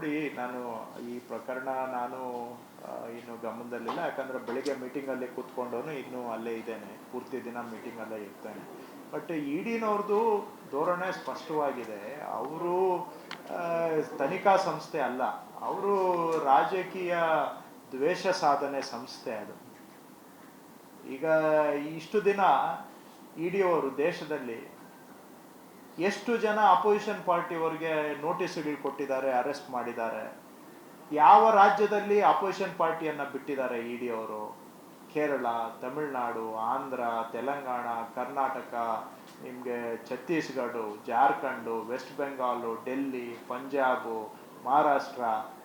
ನೋಡಿ, ನಾನು ಈ ಪ್ರಕರಣ ನಾನು ಇನ್ನು ಗಮನದಲ್ಲಿಲ್ಲ. ಯಾಕಂದರೆ ಬೆಳಿಗ್ಗೆ ಮೀಟಿಂಗಲ್ಲಿ ಕೂತ್ಕೊಂಡವನು ಇನ್ನೂ ಅಲ್ಲೇ ಇದ್ದೇನೆ, ಪೂರ್ತಿ ದಿನ ಮೀಟಿಂಗಲ್ಲೇ ಇರ್ತೇನೆ. ಬಟ್ ಇಡಿನವ್ರದ್ದು ಧೋರಣೆ ಸ್ಪಷ್ಟವಾಗಿದೆ. ಅವರು ತನಿಖಾ ಸಂಸ್ಥೆ ಅಲ್ಲ, ಅವರು ರಾಜಕೀಯ ದ್ವೇಷ ಸಾಧನೆ ಸಂಸ್ಥೆ. ಅದು ಈಗ ಇಷ್ಟು ದಿನ ಇಡಿ ಅವರು ದೇಶದಲ್ಲಿ ಎಷ್ಟು ಜನ ಅಪೋಸಿಷನ್ ಪಾರ್ಟಿಯವರಿಗೆ ನೋಟಿಸ್ಗಳು ಕೊಟ್ಟಿದ್ದಾರೆ, ಅರೆಸ್ಟ್ ಮಾಡಿದ್ದಾರೆ. ಯಾವ ರಾಜ್ಯದಲ್ಲಿ ಅಪೋಸಿಷನ್ ಪಾರ್ಟಿಯನ್ನು ಬಿಟ್ಟಿದ್ದಾರೆ ಇಡಿ ಅವರು? ಕೇರಳ, ತಮಿಳುನಾಡು, ಆಂಧ್ರ, ತೆಲಂಗಾಣ, ಕರ್ನಾಟಕ, ನಿಮಗೆ ಛತ್ತೀಸ್ಗಢ, ಜಾರ್ಖಂಡು, ವೆಸ್ಟ್ ಬೆಂಗಾಲು, ಡೆಲ್ಲಿ, ಪಂಜಾಬು, ಮಹಾರಾಷ್ಟ್ರ.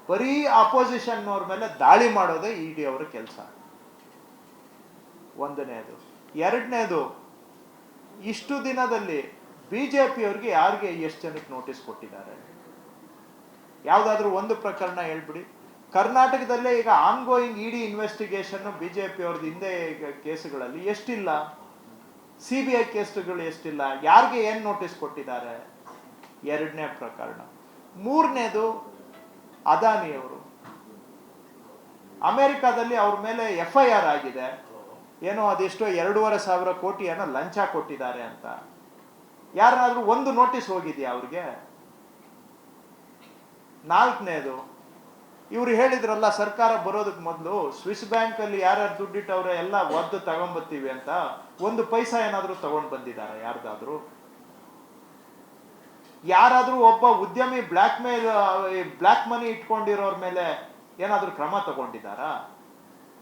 ಬರೀ ಅಪೋಸಿಷನ್ನವ್ರ ಮೇಲೆ ದಾಳಿ ಮಾಡೋದೇ ಇಡಿ ಅವರ ಕೆಲಸ. ಒಂದನೇದು. ಎರಡನೇದು, ಇಷ್ಟು ದಿನದಲ್ಲಿ ಬಿಜೆಪಿಯವ್ರಿಗೆ ಯಾರಿಗೆ ಎಷ್ಟು ಜನಕ್ಕೆ ನೋಟಿಸ್ ಕೊಟ್ಟಿದ್ದಾರೆ? ಯಾವುದಾದ್ರೂ ಒಂದು ಪ್ರಕರಣ ಹೇಳ್ಬಿಡಿ. ಕರ್ನಾಟಕದಲ್ಲೇ ಈಗ ಆನ್ಗೋಯಿಂಗ್ ಇಡಿ ಇನ್ವೆಸ್ಟಿಗೇಷನ್ ಬಿಜೆಪಿ ಅವ್ರದ್ದು ಹಿಂದೆ ಕೇಸುಗಳಲ್ಲಿ ಎಷ್ಟಿಲ್ಲ? CBI ಕೇಸುಗಳು ಎಷ್ಟಿಲ್ಲ? ಯಾರಿಗೆ ಏನು ನೋಟಿಸ್ ಕೊಟ್ಟಿದ್ದಾರೆ? ಎರಡನೇ ಪ್ರಕರಣ. ಮೂರನೇದು, ಅದಾನಿಯವರು ಅಮೆರಿಕಾದಲ್ಲಿ ಅವ್ರ ಮೇಲೆ FIR ಆಗಿದೆ. ಏನೋ ಅದೆಷ್ಟೋ 2,500 ಕೋಟಿ ಏನೋ ಲಂಚ ಕೊಟ್ಟಿದ್ದಾರೆ ಅಂತ. ಯಾರನ್ನಾದ್ರೂ ಒಂದು ನೋಟಿಸ್ ಹೋಗಿದ್ಯಾ ಅವ್ರಿಗೆ? ನಾಲ್ಕನೇದು, ಇವ್ರು ಹೇಳಿದ್ರಲ್ಲ ಸರ್ಕಾರ ಬರೋದಕ್ಕೆ ಮೊದಲು ಸ್ವಿಸ್ ಬ್ಯಾಂಕ್ ಅಲ್ಲಿ ಯಾರ್ಯಾರು ದುಡ್ಡಿಟ್ಟವ್ರೆ ಎಲ್ಲ ಒದ್ದು ತಗೊಂಡ್ಬರ್ತೀವಿ ಅಂತ. ಒಂದು ಪೈಸಾ ಏನಾದ್ರೂ ತಗೊಂಡ್ ಬಂದಿದ್ದಾರೆ ಯಾರ್ದಾದ್ರೂ? ಯಾರಾದ್ರೂ ಒಬ್ಬ ಉದ್ಯಮಿ ಬ್ಲ್ಯಾಕ್ ಮನಿ ಇಟ್ಕೊಂಡಿರೋರ್ ಮೇಲೆ ಏನಾದ್ರೂ ಕ್ರಮ ತಗೊಂಡಿದ್ದಾರಾ?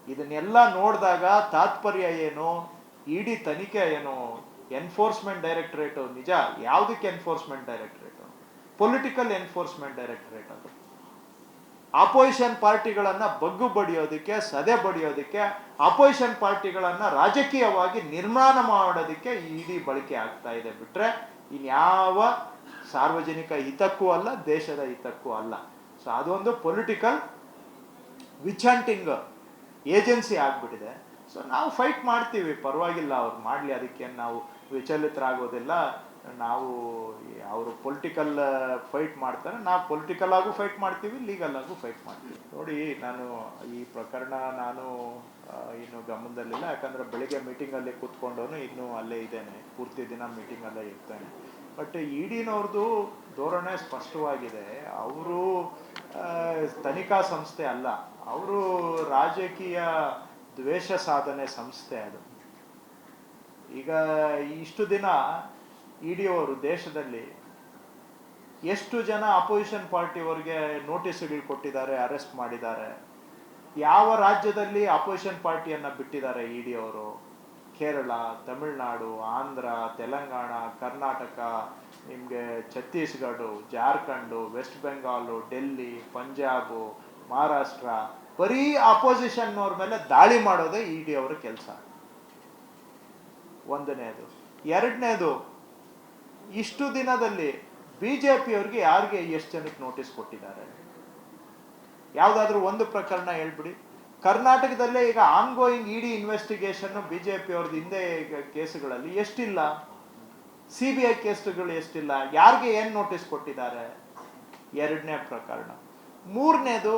ಇದನ್ನೆಲ್ಲ ನೋಡಿದಾಗ ತಾತ್ಪರ್ಯ ಏನು? ಇಡಿ ತನಿಖೆ ಏನು? ಎನ್ಫೋರ್ಸ್ಮೆಂಟ್ ಡೈರೆಕ್ಟರೇಟ್ ನಿಜ ಯಾವುದಕ್ಕೆ enforcement directorate? Political enforcement directorate. ಅದು ಅಪೋಸಿಷನ್ ಪಾರ್ಟಿಗಳನ್ನ ಬಗ್ಗು ಬಡಿಯೋದಕ್ಕೆ, ಸದೆ ಬಡಿಯೋದಕ್ಕೆ, ಅಪೋಸಿಷನ್ ಪಾರ್ಟಿಗಳನ್ನ ರಾಜಕೀಯವಾಗಿ ನಿರ್ಮಾಣ ಮಾಡೋದಕ್ಕೆ ಇಡಿ ಬಳಕೆ ಆಗ್ತಾ ಇದೆ. ಬಿಟ್ರೆ ಇನ್ಯಾವ ಸಾರ್ವಜನಿಕ ಹಿತಕ್ಕೂ ಅಲ್ಲ, ದೇಶದ ಹಿತಕ್ಕೂ ಅಲ್ಲ. ಸೊ ಅದೊಂದು ಪೊಲಿಟಿಕಲ್ ವಿಚ್ ಹಂಟಿಂಗ್ ಏಜೆನ್ಸಿ ಆಗ್ಬಿಟ್ಟಿದೆ. ಸೊ ನಾವು ಫೈಟ್ ಮಾಡ್ತೀವಿ, ಪರವಾಗಿಲ್ಲ, ಅವ್ರು ಮಾಡಲಿ, ಅದಕ್ಕೆ ನಾವು ವಿಚಲಿತರಾಗೋದಿಲ್ಲ. ನಾವು ಅವರು ಪೊಲಿಟಿಕಲ್ ಫೈಟ್ ಮಾಡ್ತಾರೆ, ನಾವು ಪೊಲಿಟಿಕಲ್ ಆಗು ಫೈಟ್ ಮಾಡ್ತೀವಿ, ಲೀಗಲ್ ಆಗು ಫೈಟ್ ಮಾಡ್ತೀವಿ. ನೋಡಿ, ನಾನು ಈ ಪ್ರಕರಣ ನಾನು ಇನ್ನು ಗಮನದಲ್ಲಿಲ್ಲ. ಯಾಕಂದರೆ ಬೆಳಿಗ್ಗೆ ಮೀಟಿಂಗಲ್ಲಿ ಕೂತ್ಕೊಂಡವನು ಇನ್ನೂ ಅಲ್ಲೇ ಇದ್ದೇನೆ, ಪೂರ್ತಿ ದಿನ ಮೀಟಿಂಗಲ್ಲೇ ಇರ್ತೇನೆ. ಬಟ್ ಇಡಿನವ್ರದ್ದು ಧೋರಣೆ ಸ್ಪಷ್ಟವಾಗಿದೆ. ಅವರು ತನಿಖಾ ಸಂಸ್ಥೆ ಅಲ್ಲ, ಅವರು ರಾಜಕೀಯ ದ್ವೇಷ ಸಾಧನೆ ಸಂಸ್ಥೆ. ಅದು ಈಗ ಇಷ್ಟು ದಿನ ಇಡಿ ಅವರು ದೇಶದಲ್ಲಿ ಎಷ್ಟು ಜನ ಅಪೋಸಿಷನ್ ಪಾರ್ಟಿಯವರಿಗೆ ನೋಟಿಸ್ಗಳು ಕೊಟ್ಟಿದ್ದಾರೆ, ಅರೆಸ್ಟ್ ಮಾಡಿದ್ದಾರೆ. ಯಾವ ರಾಜ್ಯದಲ್ಲಿ ಅಪೋಸಿಷನ್ ಪಾರ್ಟಿಯನ್ನು ಬಿಟ್ಟಿದ್ದಾರೆ ಇಡಿ ಅವರು? ಕೇರಳ, ತಮಿಳುನಾಡು, ಆಂಧ್ರ, ತೆಲಂಗಾಣ, ಕರ್ನಾಟಕ, ನಿಮಗೆ ಛತ್ತೀಸ್ಗಢ, ಜಾರ್ಖಂಡು, ವೆಸ್ಟ್ ಬೆಂಗಾಲು, ಡೆಲ್ಲಿ, ಪಂಜಾಬು, ಮಹಾರಾಷ್ಟ್ರ. ಬರೀ ಅಪೋಸಿಷನ್ನವ್ರ ಮೇಲೆ ದಾಳಿ ಮಾಡೋದೇ ಇಡಿ ಅವರ ಕೆಲಸ. ಒಂದನೇದು. ಎರಡನೇದು, ಇಷ್ಟು ದಿನದಲ್ಲಿ ಬಿಜೆಪಿಯವ್ರಿಗೆ ಯಾರಿಗೆ ಎಷ್ಟು ಜನಕ್ಕೆ ನೋಟಿಸ್ ಕೊಟ್ಟಿದ್ದಾರೆ? ಯಾವುದಾದ್ರೂ ಒಂದು ಪ್ರಕರಣ ಹೇಳ್ಬಿಡಿ. ಕರ್ನಾಟಕದಲ್ಲೇ ಈಗ ಆನ್ಗೋಯಿಂಗ್ ಇಡಿ ಇನ್ವೆಸ್ಟಿಗೇಷನ್ ಬಿಜೆಪಿ ಅವ್ರದ್ದು ಹಿಂದೆ ಕೇಸುಗಳಲ್ಲಿ ಎಷ್ಟಿಲ್ಲ? CBI ಕೇಸುಗಳು ಎಷ್ಟಿಲ್ಲ? ಯಾರಿಗೆ ಏನು ನೋಟಿಸ್ ಕೊಟ್ಟಿದ್ದಾರೆ? ಎರಡನೇ ಪ್ರಕರಣ. ಮೂರನೇದು,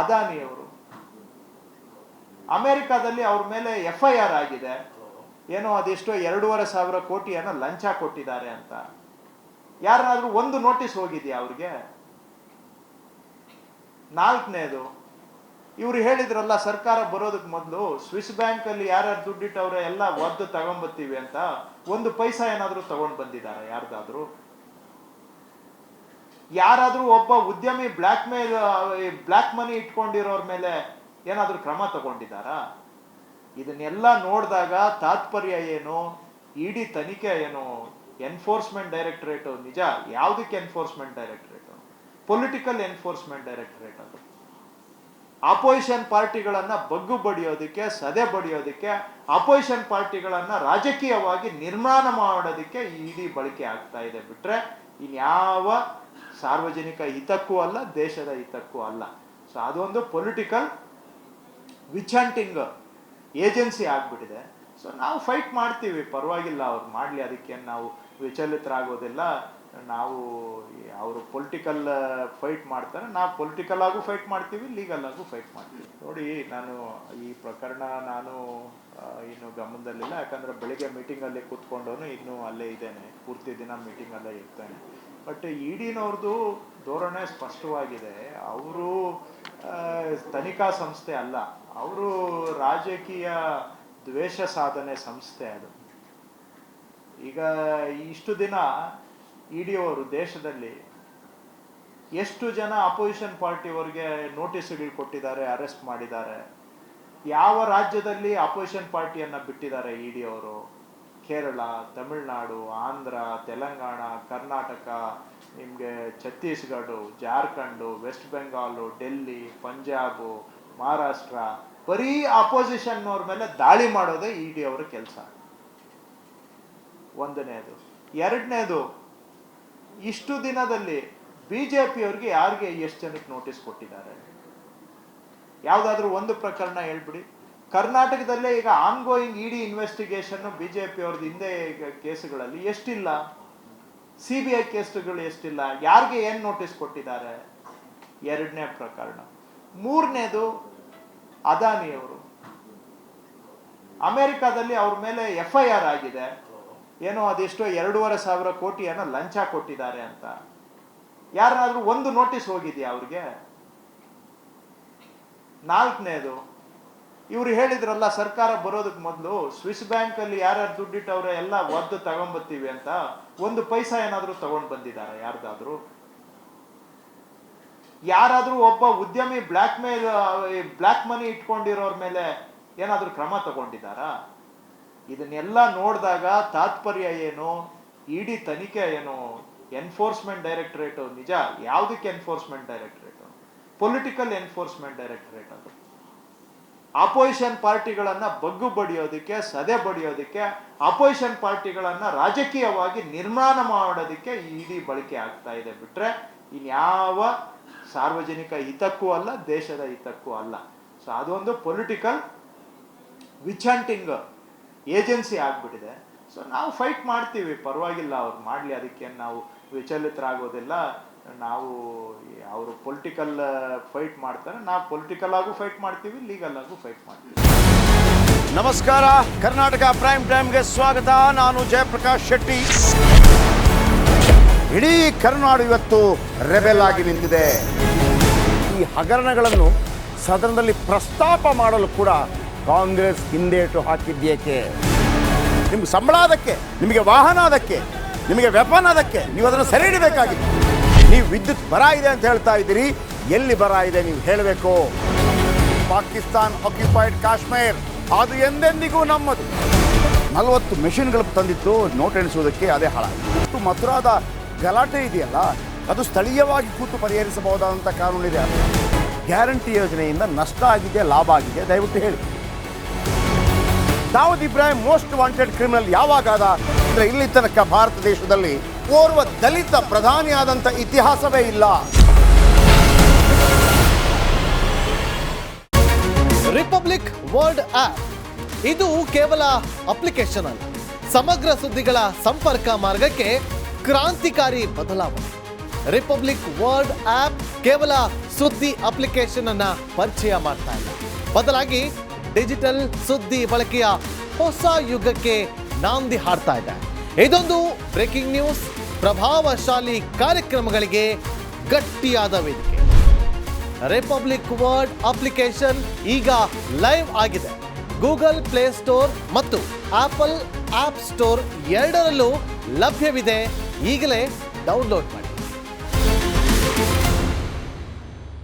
ಅದಾನಿಯವರು ಅಮೆರಿಕಾದಲ್ಲಿ ಅವ್ರ ಮೇಲೆ FIR ಆಗಿದೆ. ಏನೋ ಅದೆಷ್ಟೋ 2,500 ಕೋಟಿ ಏನೋ ಲಂಚ ಕೊಟ್ಟಿದ್ದಾರೆ ಅಂತ. ಯಾರನ್ನಾದ್ರೂ ಒಂದು ನೋಟಿಸ್ ಹೋಗಿದ್ಯಾ ಅವ್ರಿಗೆ? ನಾಲ್ಕನೇದು, ಇವ್ರು ಹೇಳಿದ್ರಲ್ಲ ಸರ್ಕಾರ ಬರೋದಕ್ಕೆ ಮೊದಲು ಸ್ವಿಸ್ ಬ್ಯಾಂಕ್ ಅಲ್ಲಿ ಯಾರ್ಯಾರು ದುಡ್ಡಿಟ್ಟವ್ರೆ ಎಲ್ಲ ಒದ್ದು ತಗೊಂಡ್ಬರ್ತೀವಿ ಅಂತ. ಒಂದು ಪೈಸಾ ಏನಾದ್ರೂ ತಗೊಂಡ್ ಬಂದಿದ್ದಾರೆ ಯಾರ್ದಾದ್ರೂ? ಯಾರಾದ್ರೂ ಒಬ್ಬ ಉದ್ಯಮಿ ಬ್ಲ್ಯಾಕ್ ಮನಿ ಇಟ್ಕೊಂಡಿರೋರ್ ಮೇಲೆ ಏನಾದ್ರೂ ಕ್ರಮ ತಗೊಂಡಿದ್ದಾರಾ? ಇದನ್ನೆಲ್ಲ ನೋಡಿದಾಗ ತಾತ್ಪರ್ಯ ಏನು? ಇಡಿ ತನಿಖೆ ಏನು? ಎನ್ಫೋರ್ಸ್ಮೆಂಟ್ ಡೈರೆಕ್ಟರೇಟ್ ನಿಜ ಯಾವುದಕ್ಕೆ enforcement directorate? Political enforcement directorate. ಅದು ಅಪೋಸಿಷನ್ ಪಾರ್ಟಿಗಳನ್ನ ಬಗ್ಗು ಬಡಿಯೋದಕ್ಕೆ, ಸದೆ ಬಡಿಯೋದಕ್ಕೆ, ಅಪೋಸಿಷನ್ ಪಾರ್ಟಿಗಳನ್ನ ರಾಜಕೀಯವಾಗಿ ನಿರ್ಮಾಣ ಮಾಡೋದಕ್ಕೆ ಇಡಿ ಬಳಕೆ ಆಗ್ತಾ ಇದೆ. ಬಿಟ್ರೆ ಇನ್ಯಾವ ಸಾರ್ವಜನಿಕ ಹಿತಕ್ಕೂ ಅಲ್ಲ, ದೇಶದ ಹಿತಕ್ಕೂ ಅಲ್ಲ. ಸೊ ಅದೊಂದು ಪೊಲಿಟಿಕಲ್ ವಿಚ್ ಹಂಟಿಂಗ್ ಏಜೆನ್ಸಿ ಆಗ್ಬಿಟ್ಟಿದೆ. ಸೊ ನಾವು ಫೈಟ್ ಮಾಡ್ತೀವಿ, ಪರವಾಗಿಲ್ಲ, ಅವ್ರು ಮಾಡಲಿ, ಅದಕ್ಕೆ ನಾವು ವಿಚಲಿತರಾಗೋದಿಲ್ಲ. ನಾವು ಅವರು ಪೊಲಿಟಿಕಲ್ ಫೈಟ್ ಮಾಡ್ತಾರೆ, ನಾವು ಪೊಲಿಟಿಕಲ್ ಆಗೂ ಫೈಟ್ ಮಾಡ್ತೀವಿ, ಲೀಗಲ್ ಆಗೂ ಫೈಟ್ ಮಾಡ್ತೀವಿ. ನೋಡಿ, ನಾನು ಈ ಪ್ರಕರಣ ಇನ್ನು ಗಮನದಲ್ಲಿಲ್ಲ, ಯಾಕಂದರೆ ಬೆಳಿಗ್ಗೆ ಮೀಟಿಂಗಲ್ಲಿ ಕೂತ್ಕೊಂಡವನು ಇನ್ನೂ ಅಲ್ಲೇ ಇದ್ದೇನೆ, ಪೂರ್ತಿ ದಿನ ಮೀಟಿಂಗಲ್ಲೇ ಇರ್ತೇನೆ. ಬಟ್ ಇಡಿನವ್ರದ್ದು ಧೋರಣೆ ಸ್ಪಷ್ಟವಾಗಿದೆ. ಅವರು ತನಿಖಾ ಸಂಸ್ಥೆ ಅಲ್ಲ, ಅವರು ರಾಜಕೀಯ ದ್ವೇಷ ಸಾಧನೆ ಸಂಸ್ಥೆ. ಅದು ಈಗ ಇಷ್ಟು ದಿನ ಇಡಿ ಅವರು ದೇಶದಲ್ಲಿ ಎಷ್ಟು ಜನ ಅಪೋಸಿಷನ್ ಪಾರ್ಟಿಯವರಿಗೆ ನೋಟಿಸ್ಗಳು ಕೊಟ್ಟಿದ್ದಾರೆ, ಅರೆಸ್ಟ್ ಮಾಡಿದ್ದಾರೆ. ಯಾವ ರಾಜ್ಯದಲ್ಲಿ ಅಪೋಸಿಷನ್ ಪಾರ್ಟಿಯನ್ನು ಬಿಟ್ಟಿದ್ದಾರೆ ಇಡಿ ಅವರು? ಕೇರಳ, ತಮಿಳುನಾಡು, ಆಂಧ್ರ, ತೆಲಂಗಾಣ, ಕರ್ನಾಟಕ, ನಿಮಗೆ ಛತ್ತೀಸ್ಗಢ, ಜಾರ್ಖಂಡು, ವೆಸ್ಟ್ ಬೆಂಗಾಲು, ಡೆಲ್ಲಿ, ಪಂಜಾಬು, ಮಹಾರಾಷ್ಟ್ರ, ಬರೀ ಅಪೋಸಿಷನ್ನವ್ರ ಮೇಲೆ ದಾಳಿ ಮಾಡೋದೇ ಇಡಿ ಅವರ ಕೆಲಸ. ಒಂದನೇದು. ಎರಡನೇದು, ಇಷ್ಟು ದಿನದಲ್ಲಿ ಬಿಜೆಪಿಯವ್ರಿಗೆ ಯಾರಿಗೆ ಎಷ್ಟು ಜನಕ್ಕೆ ನೋಟಿಸ್ ಕೊಟ್ಟಿದ್ದಾರೆ? ಯಾವುದಾದ್ರೂ ಒಂದು ಪ್ರಕರಣ ಹೇಳ್ಬಿಡಿ. ಕರ್ನಾಟಕದಲ್ಲೇ ಈಗ ಆನ್ಗೋಯಿಂಗ್ ಇಡಿ ಇನ್ವೆಸ್ಟಿಗೇಷನ್ ಬಿಜೆಪಿಯವ್ರದ್ದು ಹಿಂದೆ ಕೇಸುಗಳಲ್ಲಿ ಎಷ್ಟಿಲ್ಲ? CBI ಕೇಸುಗಳು ಎಷ್ಟಿಲ್ಲ? ಯಾರಿಗೆ ಏನು ನೋಟಿಸ್ ಕೊಟ್ಟಿದ್ದಾರೆ? ಎರಡನೇ ಪ್ರಕರಣ. ಮೂರನೇದು, ಅದಾನಿಯವರು ಅಮೆರಿಕಾದಲ್ಲಿ ಅವ್ರ ಮೇಲೆ FIR ಆಗಿದೆ, ಏನೋ ಅದೆಷ್ಟೋ 2,500 ಕೋಟಿಯನ್ನು ಲಂಚ ಕೊಟ್ಟಿದ್ದಾರೆ ಅಂತ. ಯಾರನ್ನಾದ್ರೂ ಒಂದು ನೋಟಿಸ್ ಹೋಗಿದೆಯಾ ಅವ್ರಿಗೆ? ನಾಲ್ಕನೇದು, ಇವ್ರು ಹೇಳಿದ್ರಲ್ಲ ಸರ್ಕಾರ ಬರೋದಕ್ಕೆ ಮೊದಲು ಸ್ವಿಸ್ ಬ್ಯಾಂಕಲ್ಲಿ ಯಾರ್ಯಾರು ದುಡ್ಡಿಟ್ಟವ್ರೆ ಎಲ್ಲ ಒದ್ದು ತಗೊಂಡ್ಬರ್ತೀವಿ ಅಂತ. ಒಂದು ಪೈಸಾ ಏನಾದರೂ ತಗೊಂಡು ಬಂದಿದ್ದಾರೆ ಯಾರ್ದಾದ್ರೂ? ಯಾರಾದ್ರೂ ಒಬ್ಬ ಉದ್ಯಮಿ ಬ್ಲ್ಯಾಕ್ ಮನಿ ಇಟ್ಕೊಂಡಿರೋರ್ ಮೇಲೆ ಏನಾದ್ರೂ ಕ್ರಮ ತಗೊಂಡಿದ್ದಾರಾ? ಇದನ್ನೆಲ್ಲ ನೋಡಿದಾಗ ತಾತ್ಪರ್ಯ ಏನು? ಇಡಿ ತನಿಖೆ ಏನು? ಎನ್ಫೋರ್ಸ್ಮೆಂಟ್ ಡೈರೆಕ್ಟರೇಟ್ ನಿಜ ಯಾವುದಕ್ಕೆ enforcement directorate? Political enforcement directorate. ಅದು ಅಪೋಸಿಷನ್ ಪಾರ್ಟಿಗಳನ್ನ ಬಗ್ಗು ಬಡಿಯೋದಕ್ಕೆ, ಸದೆ ಬಡಿಯೋದಕ್ಕೆ, ಅಪೋಸಿಷನ್ ಪಾರ್ಟಿಗಳನ್ನ ರಾಜಕೀಯವಾಗಿ ನಿರ್ಮಾಣ ಮಾಡೋದಕ್ಕೆ ಇಡಿ ಬಳಕೆ ಆಗ್ತಾ ಇದೆ, ಬಿಟ್ರೆ ಇನ್ಯಾವ ಸಾರ್ವಜನಿಕ ಹಿತಕ್ಕೂ ಅಲ್ಲ, ದೇಶದ ಹಿತಕ್ಕೂ ಅಲ್ಲ. ಸೊ ಅದೊಂದು ಪೊಲಿಟಿಕಲ್ ವಿಚ್ ಹಂಟಿಂಗ್ ಏಜೆನ್ಸಿ ಆಗ್ಬಿಟ್ಟಿದೆ. ಸೊ ನಾವು ಫೈಟ್ ಮಾಡ್ತೀವಿ, ಪರವಾಗಿಲ್ಲ, ಅವ್ರು ಮಾಡಲಿ, ಅದಕ್ಕೆ ನಾವು ವಿಚಲಿತರಾಗೋದಿಲ್ಲ. ನಾವು ಅವರು ಪೊಲಿಟಿಕಲ್ ಫೈಟ್ ಮಾಡ್ತಾರೆ, ನಾವು ಪೊಲಿಟಿಕಲ್ ಆಗೂ ಫೈಟ್ ಮಾಡ್ತೀವಿ, ಲೀಗಲ್ ಆಗೂ ಫೈಟ್ ಮಾಡ್ತೀವಿ. ನಮಸ್ಕಾರ, ಕರ್ನಾಟಕ ಪ್ರೈಮ್ ಟೈಮ್ಗೆ ಸ್ವಾಗತ. ನಾನು ಜಯಪ್ರಕಾಶ್ ಶೆಟ್ಟಿ. ಇಡೀ ಕರ್ನಾಡು ಇವತ್ತು ರೆಬೆಲ್ ಆಗಿ ನಿಂತಿದೆ. ಈ ಹಗರಣಗಳನ್ನು ಸದನದಲ್ಲಿ ಪ್ರಸ್ತಾಪ ಮಾಡಲು ಕೂಡ ಕಾಂಗ್ರೆಸ್ ಹಿಂದೇಟು ಹಾಕಿದ್ದೇಕೆ? ನಿಮ್ಗೆ ಸಂಬಳ ಅದಕ್ಕೆ, ನಿಮಗೆ ವಾಹನ ಅದಕ್ಕೆ, ನಿಮಗೆ ವೆಪನ್ ಅದಕ್ಕೆ, ನೀವು ಅದನ್ನು ಸೆರೆ ಹಿಡಬೇಕಾಗಿತ್ತು. ನೀವು ವಿದ್ಯುತ್ ಬರ ಇದೆ ಅಂತ ಹೇಳ್ತಾ ಇದ್ದೀರಿ, ಎಲ್ಲಿ ಬರ ಇದೆ ನೀವು ಹೇಳಬೇಕು. ಪಾಕಿಸ್ತಾನ್ ಆಕ್ಯುಪೈಡ್ ಕಾಶ್ಮೀರ್ ಅದು ಎಂದೆಂದಿಗೂ ನಮ್ಮದು. 40 ಮೆಷಿನ್ಗಳು ತಂದಿತ್ತು ನೋಟ್ ಎಣಿಸುವುದಕ್ಕೆ, ಅದೇ ಹಾಳಾಗಿದೆ. ಮಥುರಾದ ಗಲಾಟೆ ಇದೆಯಲ್ಲ, ಅದು ಸ್ಥಳೀಯವಾಗಿ ಕೂತು ಪರಿಹರಿಸಬಹುದಾದಂಥ ಕಾನೂನಿದೆ. ಗ್ಯಾರಂಟಿ ಯೋಜನೆಯಿಂದ ನಷ್ಟ ಆಗಿದೆ, ಲಾಭ ಆಗಿದೆ, ದಯವಿಟ್ಟು ಹೇಳಿ. Dawood Ibrahim most wanted criminal ಯಾವಾಗಾದ ಅಂದರೆ ಇಲ್ಲಿ ತನಕ ಭಾರತ ದೇಶದಲ್ಲಿ ಓರ್ವ ದಲಿತ ಪ್ರಧಾನಿಯಾದಂಥ ಇತಿಹಾಸವೇ ಇಲ್ಲ. ರಿಪಬ್ಲಿಕ್ ವರ್ಲ್ಡ್ ಆಪ್ ಇದು ಕೇವಲ ಅಪ್ಲಿಕೇಶನ್ ಅಲ್ಲ, ಸಮಗ್ರ ಸುದ್ದಿಗಳ ಸಂಪರ್ಕ ಮಾರ್ಗಕ್ಕೆ ಕ್ರಾಂತಿಕಾರಿ ಬದಲಾವಣೆ. ರಿಪಬ್ಲಿಕ್ ವರ್ಲ್ಡ್ ಆಪ್ ಕೇವಲ ಸುದ್ದಿ ಅಪ್ಲಿಕೇಶನ್ ಅನ್ನ ಪರಿಚಯ ಮಾಡ್ತಾ ಇಲ್ಲ, ಬದಲಾಗಿ ಡಿಜಿಟಲ್ ಸುದ್ದಿ ಬಳಕೆಯ ಹೊಸ ಯುಗಕ್ಕೆ ನಾಂದಿ ಹಾಡ್ತಾ ಇದೆ. ಇದೊಂದು ಬ್ರೇಕಿಂಗ್ ನ್ಯೂಸ್, ಪ್ರಭಾವಶಾಲಿ ಕಾರ್ಯಕ್ರಮಗಳಿಗೆ ಗಟ್ಟಿಯಾದ ವೇದಿಕೆ. ರಿಪಬ್ಲಿಕ್ ವರ್ಲ್ಡ್ ಅಪ್ಲಿಕೇಶನ್ ಈಗ ಲೈವ್ ಆಗಿದೆ. ಗೂಗಲ್ ಪ್ಲೇ ಸ್ಟೋರ್ ಮತ್ತು ಆಪಲ್ ಆಪ್ ಸ್ಟೋರ್ ಎರಡರಲ್ಲೂ ಲಭ್ಯವಿದೆ. ಈಗಲೇ ಡೌನ್ಲೋಡ್ ಮಾಡಿ.